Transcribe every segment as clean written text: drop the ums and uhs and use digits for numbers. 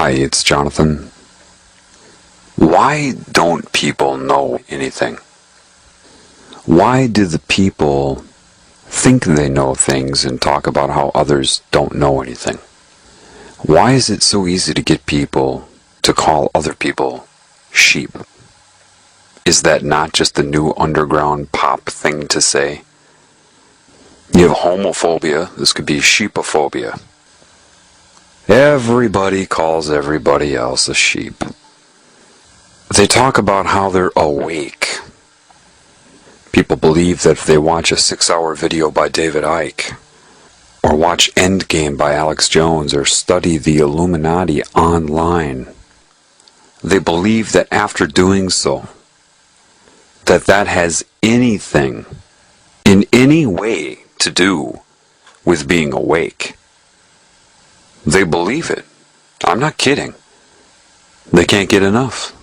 Hi, it's Jonathan. Why don't people know anything? Why do the people think they know things and talk about how others don't know anything? Why is it so easy to get people to call other people sheep? Is that not just the new underground pop thing to say? You have homophobia, this could be sheepophobia. Everybody calls everybody else a sheep. They talk about how they're awake. People believe that if they watch a 6-hour video by David Icke, or watch Endgame by Alex Jones, or study the Illuminati online, they believe that after doing so, that has anything, in any way, to do with being awake. They believe it. I'm not kidding. They can't get enough.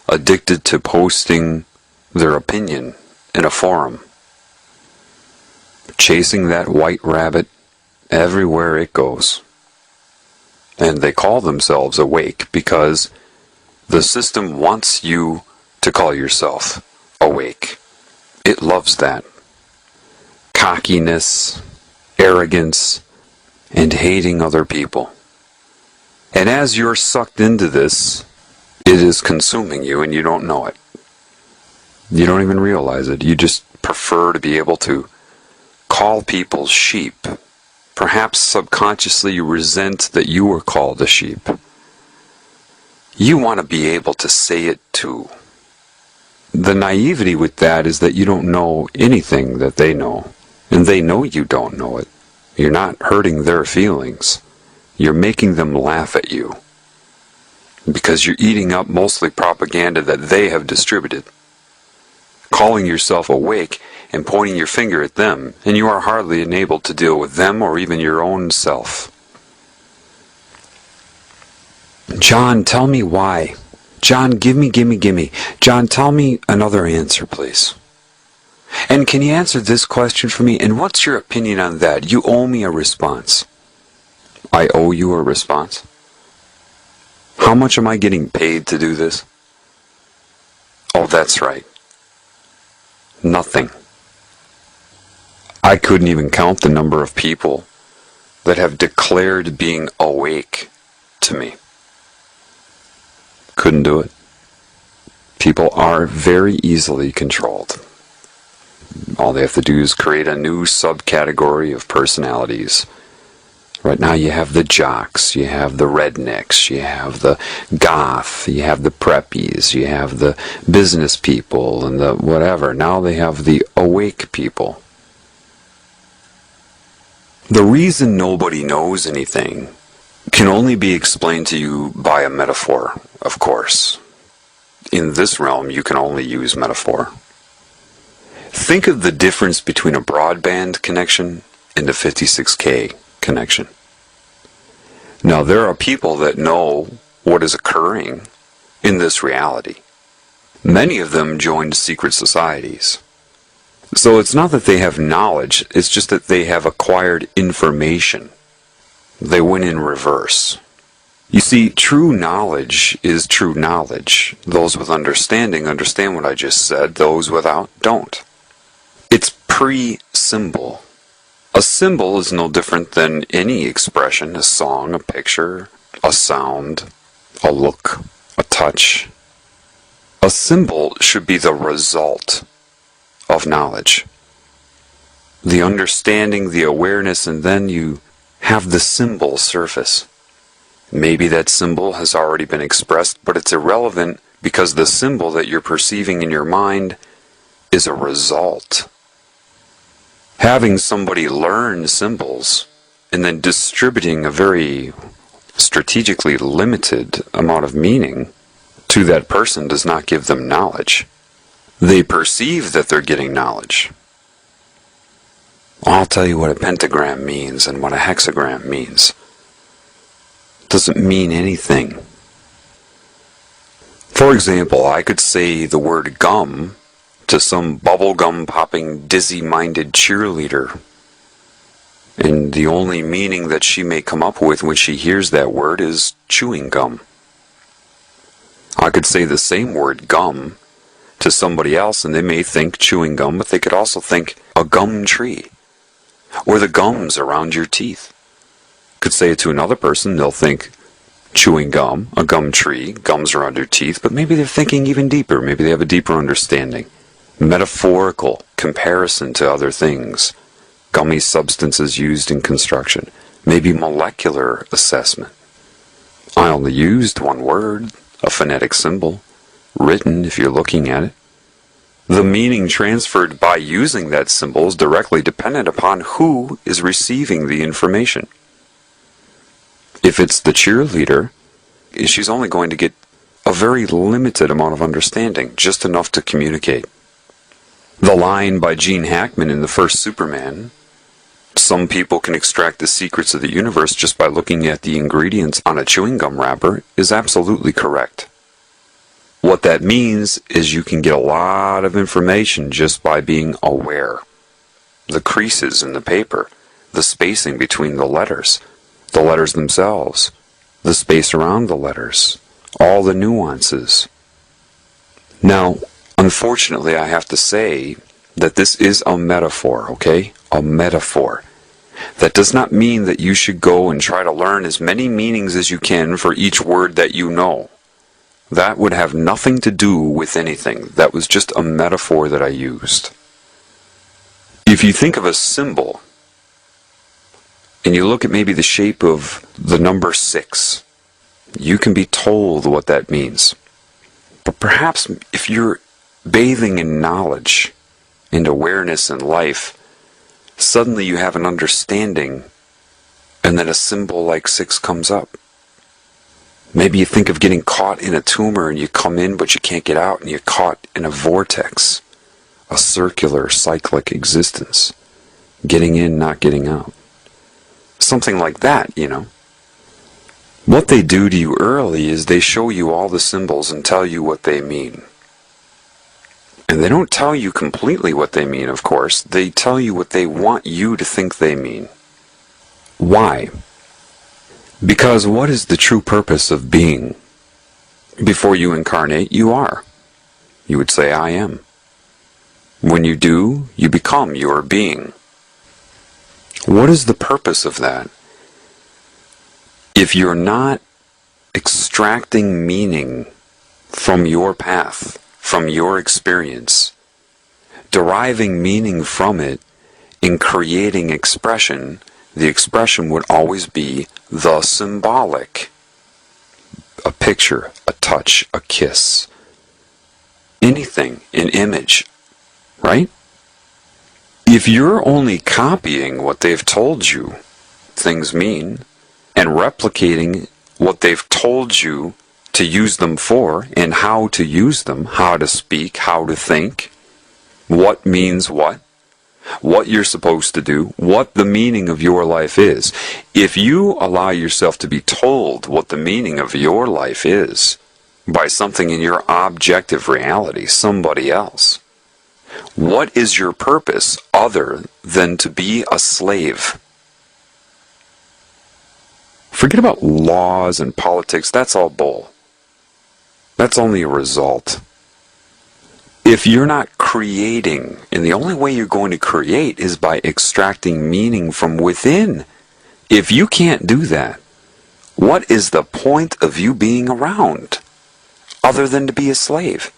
Addicted to posting their opinion in a forum. Chasing that white rabbit everywhere it goes. And they call themselves awake because the system wants you to call yourself awake. It loves that. Cockiness, arrogance, and hating other people. And as you're sucked into this, it is consuming you and you don't know it. You don't even realize it. You just prefer to be able to call people sheep. Perhaps subconsciously you resent that you were called a sheep. You want to be able to say it too. The naivety with that is that you don't know anything that they know. And they know you don't know it. You're not hurting their feelings. You're making them laugh at you. Because you're eating up mostly propaganda that they have distributed. Calling yourself awake and pointing your finger at them, and you are hardly enabled to deal with them or even your own self. John, tell me why. John, give me. John, tell me another answer, please. And can you answer this question for me? And what's your opinion on that? You owe me a response. I owe you a response? How much am I getting paid to do this? Oh, that's right. Nothing. I couldn't even count the number of people that have declared being awake to me. Couldn't do it. People are very easily controlled. All they have to do is create a new subcategory of personalities. Right now you have the jocks, you have the rednecks, you have the goth, you have the preppies, you have the business people and the whatever. Now they have the awake people. The reason nobody knows anything can only be explained to you by a metaphor, of course. In this realm you can only use metaphor. Think of the difference between a broadband connection and a 56K connection. Now, there are people that know what is occurring in this reality. Many of them joined secret societies. So it's not that they have knowledge, it's just that they have acquired information. They went in reverse. You see, true knowledge is true knowledge. Those with understanding understand what I just said, those without don't. It's pre-symbol. A symbol is no different than any expression, a song, a picture, a sound, a look, a touch. A symbol should be the result of knowledge. The understanding, the awareness, and then you have the symbol surface. Maybe that symbol has already been expressed, but it's irrelevant because the symbol that you're perceiving in your mind is a result. Having somebody learn symbols and then distributing a very strategically limited amount of meaning to that person does not give them knowledge. They perceive that they're getting knowledge. I'll tell you what a pentagram means and what a hexagram means. It doesn't mean anything. For example, I could say the word gum to some bubblegum popping dizzy-minded cheerleader And the only meaning that she may come up with when she hears that word is chewing gum. I could say the same word gum to somebody else and they may think chewing gum, but they could also think a gum tree or the gums around your teeth. Could say it to another person, they'll think chewing gum, a gum tree, gums around your teeth, but maybe they're thinking even deeper. Maybe they have a deeper understanding. Metaphorical comparison to other things. Gummy substances used in construction. Maybe molecular assessment. I only used one word, a phonetic symbol, written if you're looking at it. The meaning transferred by using that symbol is directly dependent upon who is receiving the information. If it's the cheerleader, she's only going to get a very limited amount of understanding, just enough to communicate. The line by Gene Hackman in the first Superman, some people can extract the secrets of the universe just by looking at the ingredients on a chewing gum wrapper, is absolutely correct. What that means is you can get a lot of information just by being aware. The creases in the paper, the spacing between the letters themselves, the space around the letters, all the nuances. Now, unfortunately, I have to say that this is a metaphor, okay? A metaphor. That does not mean that you should go and try to learn as many meanings as you can for each word that you know. That would have nothing to do with anything. That was just a metaphor that I used. If you think of a symbol, and you look at maybe the shape of the number 6, you can be told what that means. But perhaps if you're bathing in knowledge and awareness in life, suddenly you have an understanding, and then a symbol like 6 comes up. Maybe you think of getting caught in a tumor and you come in but you can't get out and you're caught in a vortex, a circular, cyclic existence. Getting in, not getting out. Something like that, you know. What they do to you early is they show you all the symbols and tell you what they mean. And they don't tell you completely what they mean, of course. They tell you what they want you to think they mean. Why? Because what is the true purpose of being? Before you incarnate, you are. You would say, I am. When you do, you become your being. What is the purpose of that? If you're not extracting meaning from your path, from your experience, deriving meaning from it, in creating expression, the expression would always be the symbolic. A picture, a touch, a kiss, anything, an image, right? If you're only copying what they've told you things mean, and replicating what they've told you to use them for, and how to use them, how to speak, how to think, what means what you're supposed to do, what the meaning of your life is. If you allow yourself to be told what the meaning of your life is by something in your objective reality, somebody else, what is your purpose other than to be a slave? Forget about laws and politics, that's all bull. That's only a result. If you're not creating, and the only way you're going to create is by extracting meaning from within. If you can't do that, what is the point of you being around other than to be a slave?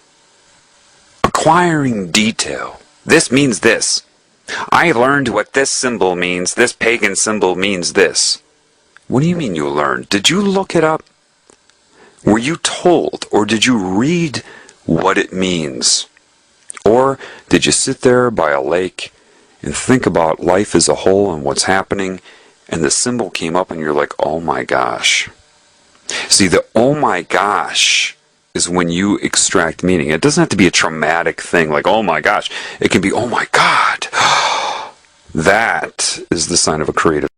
Acquiring detail. This means this. I learned what this symbol means. This pagan symbol means this. What do you mean you learned? Did you look it up? Were you told, or did you read what it means? Or did you sit there by a lake and think about life as a whole and what's happening, and the symbol came up and you're like, oh my gosh. See, the oh my gosh is when you extract meaning. It doesn't have to be a traumatic thing like, oh my gosh. It can be, oh my God. That is the sign of a creative